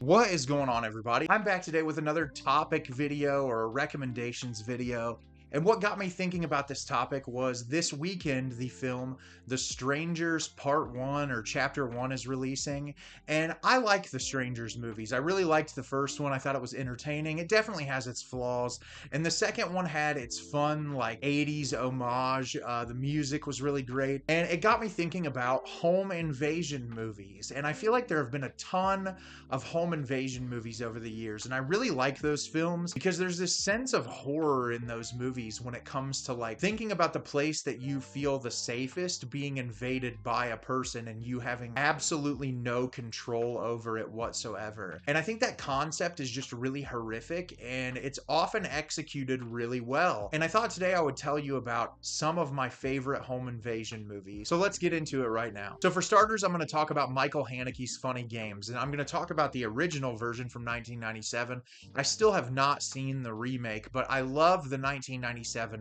What is going on, everybody? I'm back today with another topic video or a recommendations video. And what got me thinking about this topic was this weekend, the film The Strangers Part 1 or Chapter 1 is releasing. And I like the Strangers movies. I really liked the first one. I thought it was entertaining. It definitely has its flaws. And the second one had its fun, like 80s homage. The music was really great. And it got me thinking about home invasion movies. And I feel like there have been a ton of home invasion movies over the years. And I really like those films because there's this sense of horror in those movies when it comes to like thinking about the place that you feel the safest being invaded by a person and you having absolutely no control over it whatsoever. And I think that concept is just really horrific and it's often executed really well. And I thought today I would tell you about some of my favorite home invasion movies. So let's get into it right now. So for starters, I'm going to talk about Michael Haneke's Funny Games, and I'm going to talk about the original version from 1997. I still have not seen the remake, but I love the 1997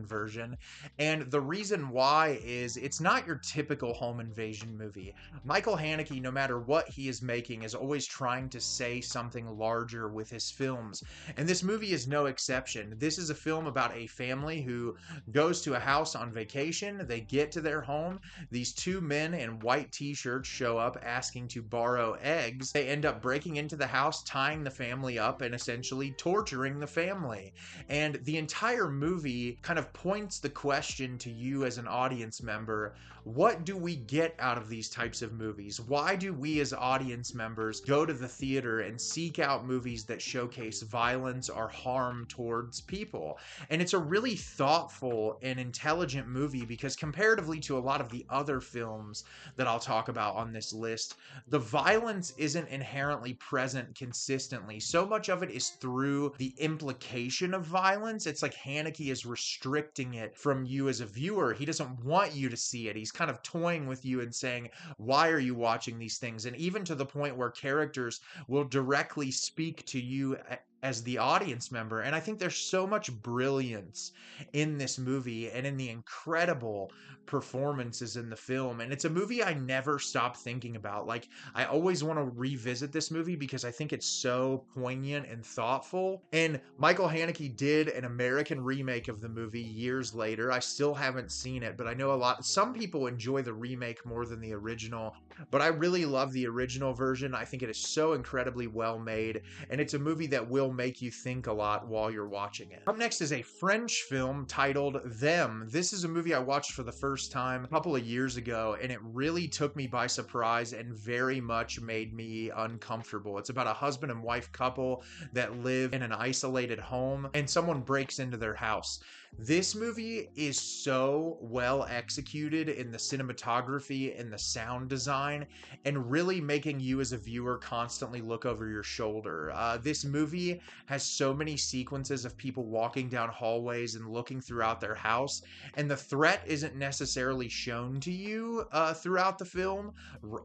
version. And the reason why is it's not your typical home invasion movie. Michael Haneke, no matter what he is making, is always trying to say something larger with his films. And this movie is no exception. This is a film about a family who goes to a house on vacation. They get to their home. These two men in white t-shirts show up asking to borrow eggs. They end up breaking into the house, tying the family up, and essentially torturing the family. And the entire movie kind of points the question to you as an audience member: what do we get out of these types of movies? Why do we as audience members go to the theater and seek out movies that showcase violence or harm towards people? And it's a really thoughtful and intelligent movie because comparatively to a lot of the other films that I'll talk about on this list, the violence isn't inherently present consistently. So much of it is through the implication of violence. It's like Haneke is restricting it from you as a viewer. He doesn't want you to see it. He's kind of toying with you and saying, why are you watching these things? And even to the point where characters will directly speak to you as the audience member. And I think there's so much brilliance in this movie and in the incredible performances in the film. And it's a movie I never stop thinking about. Like, I always want to revisit this movie because I think it's so poignant and thoughtful. And Michael Haneke did an American remake of the movie years later. I still haven't seen it, but I know some people enjoy the remake more than the original, but I really love the original version. I think it is so incredibly well made, and it's a movie that will make you think a lot while you're watching it. Up next is a French film titled Them. This is a movie I watched for the first time a couple of years ago, and it really took me by surprise and very much made me uncomfortable. It's about a husband and wife couple that live in an isolated home, and someone breaks into their house. This movie is so well executed in the cinematography and the sound design, and really making you as a viewer constantly look over your shoulder. This movie has so many sequences of people walking down hallways and looking throughout their house, and the threat isn't necessarily shown to you throughout the film,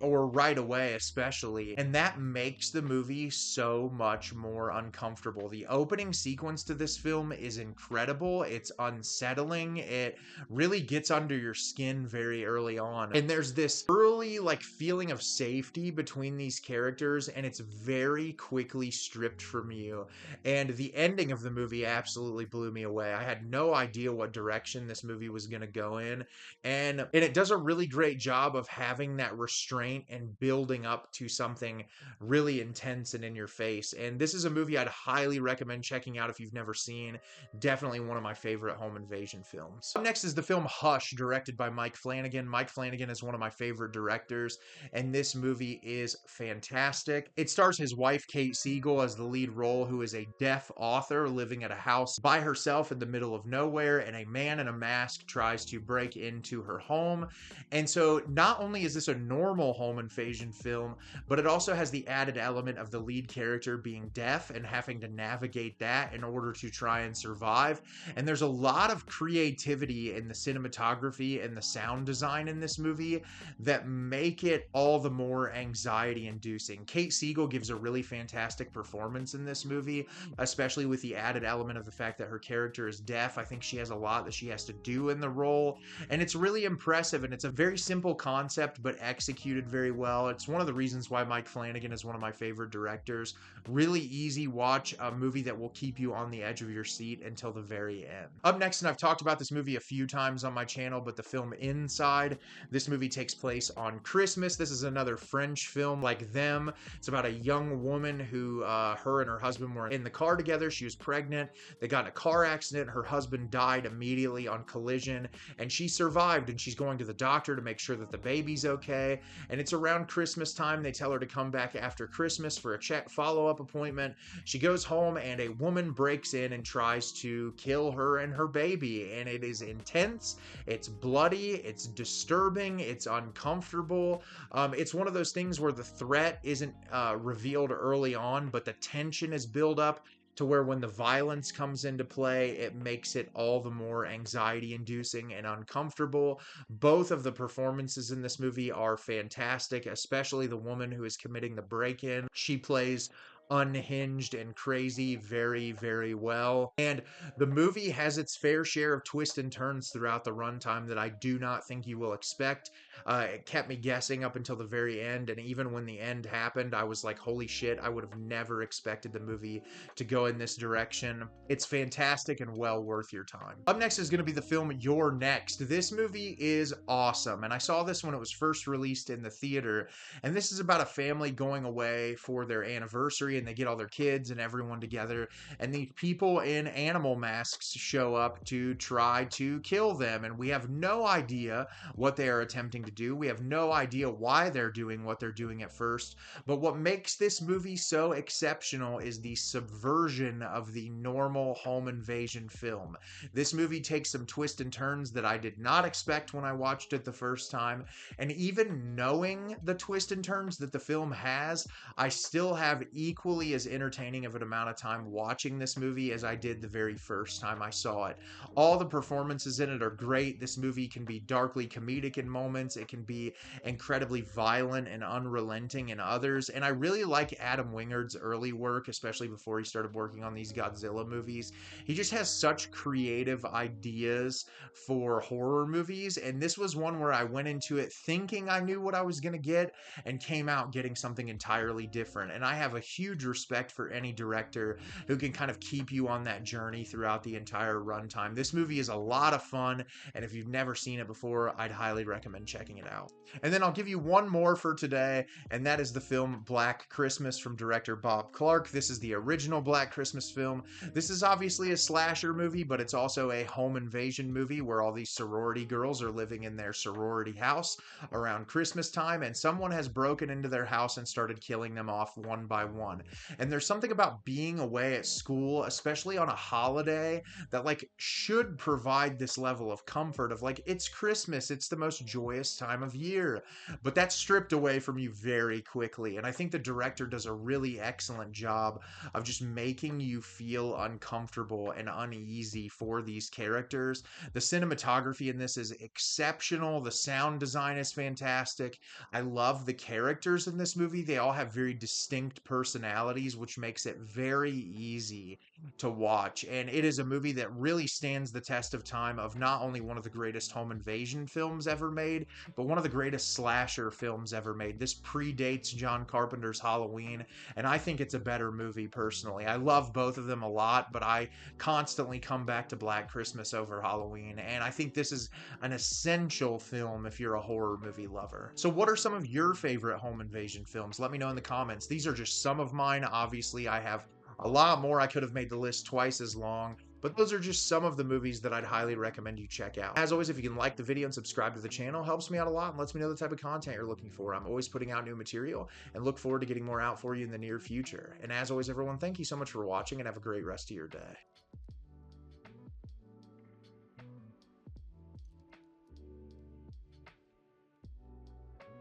or right away especially, and that makes the movie so much more uncomfortable. The opening sequence to this film is incredible. It's unsettling. It really gets under your skin very early on, and there's this early like feeling of safety between these characters, and it's very quickly stripped from you. And the ending of the movie absolutely blew me away. I had no idea what direction this movie was going to go in, and it does a really great job of having that restraint and building up to something really intense and in your face. And this is a movie I'd highly recommend checking out if you've never seen. Definitely one of my favorite home invasion films. Up next is the film Hush, directed by Mike Flanagan. Mike Flanagan is one of my favorite directors, and this movie is fantastic. It stars his wife, Kate Siegel, as the lead role, who is a deaf author living at a house by herself in the middle of nowhere, and a man in a mask tries to break into her home. And so not only is this a normal home invasion film, but it also has the added element of the lead character being deaf and having to navigate that in order to try and survive. And there's a lot of creativity in the cinematography and the sound design in this movie that make it all the more anxiety inducing. Kate Siegel gives a really fantastic performance in this movie, especially with the added element of the fact that her character is deaf. I think she has a lot that she has to do in the role, and it's really impressive, and it's a very simple concept but executed very well. It's one of the reasons why Mike Flanagan is one of my favorite directors. Really easy watch, a movie that will keep you on the edge of your seat until the very end. Up next, and I've talked about this movie a few times on my channel, but the film Inside. This movie takes place on Christmas. This is another French film like Them. It's about a young woman who, her and her husband were in the car together. She was pregnant. They got in a car accident. Her husband died immediately on collision, and she survived, and she's going to the doctor to make sure that the baby's okay. And it's around Christmas time. They tell her to come back after Christmas for a follow-up appointment. She goes home, and a woman breaks in and tries to kill her and her baby, and it is intense, it's bloody, it's disturbing, it's uncomfortable. It's one of those things where the threat isn't revealed early on, but the tension is built up to where when the violence comes into play, it makes it all the more anxiety inducing and uncomfortable. Both of the performances in this movie are fantastic, especially the woman who is committing the break-in. She plays unhinged and crazy very, very well. And the movie has its fair share of twists and turns throughout the runtime that I do not think you will expect. It kept me guessing up until the very end, and even when the end happened, I was like, holy shit, I would have never expected the movie to go in this direction. It's fantastic and well worth your time. Up next is going to be the film You're Next. This movie is awesome, and I saw this when it was first released in the theater, and this is about a family going away for their anniversary, and they get all their kids and everyone together, and the people in animal masks show up to try to kill them, and we have no idea what they are attempting to do. We have no idea why they're doing what they're doing at first, but what makes this movie so exceptional is the subversion of the normal home invasion film. This movie takes some twists and turns that I did not expect when I watched it the first time, and even knowing the twists and turns that the film has, I still have equally as entertaining of an amount of time watching this movie as I did the very first time I saw it. All the performances in it are great. This movie can be darkly comedic in moments. It can be incredibly violent and unrelenting in others. And I really like Adam Wingard's early work, especially before he started working on these Godzilla movies. He just has such creative ideas for horror movies. And this was one where I went into it thinking I knew what I was going to get and came out getting something entirely different. And I have a huge respect for any director who can kind of keep you on that journey throughout the entire runtime. This movie is a lot of fun, and if you've never seen it before, I'd highly recommend checking it out. And then I'll give you one more for today, and that is the film Black Christmas from director Bob Clark. This is the original Black Christmas film. This is obviously a slasher movie, but it's also a home invasion movie where all these sorority girls are living in their sorority house around Christmas time, and someone has broken into their house and started killing them off one by one. And there's something about being away at school, especially on a holiday, that like should provide this level of comfort of like, it's Christmas, it's the most joyous time of year, but that's stripped away from you very quickly. And I think the director does a really excellent job of just making you feel uncomfortable and uneasy for these characters. The cinematography in this is exceptional. The sound design is fantastic. I love the characters in this movie. They all have very distinct personalities, which makes it very easy to watch. And it is a movie that really stands the test of time of not only one of the greatest home invasion films ever made, but one of the greatest slasher films ever made. This predates John Carpenter's Halloween, and I think it's a better movie personally. I love both of them a lot, but I constantly come back to Black Christmas over Halloween, and I think this is an essential film if you're a horror movie lover. So what are some of your favorite home invasion films? Let me know in the comments. These are just some of mine. Obviously, I have a lot more. I could have made the list twice as long, but those are just some of the movies that I'd highly recommend you check out. As always, if you can like the video and subscribe to the channel, helps me out a lot and lets me know the type of content you're looking for. I'm always putting out new material and look forward to getting more out for you in the near future. And as always, everyone, thank you so much for watching and have a great rest of your day.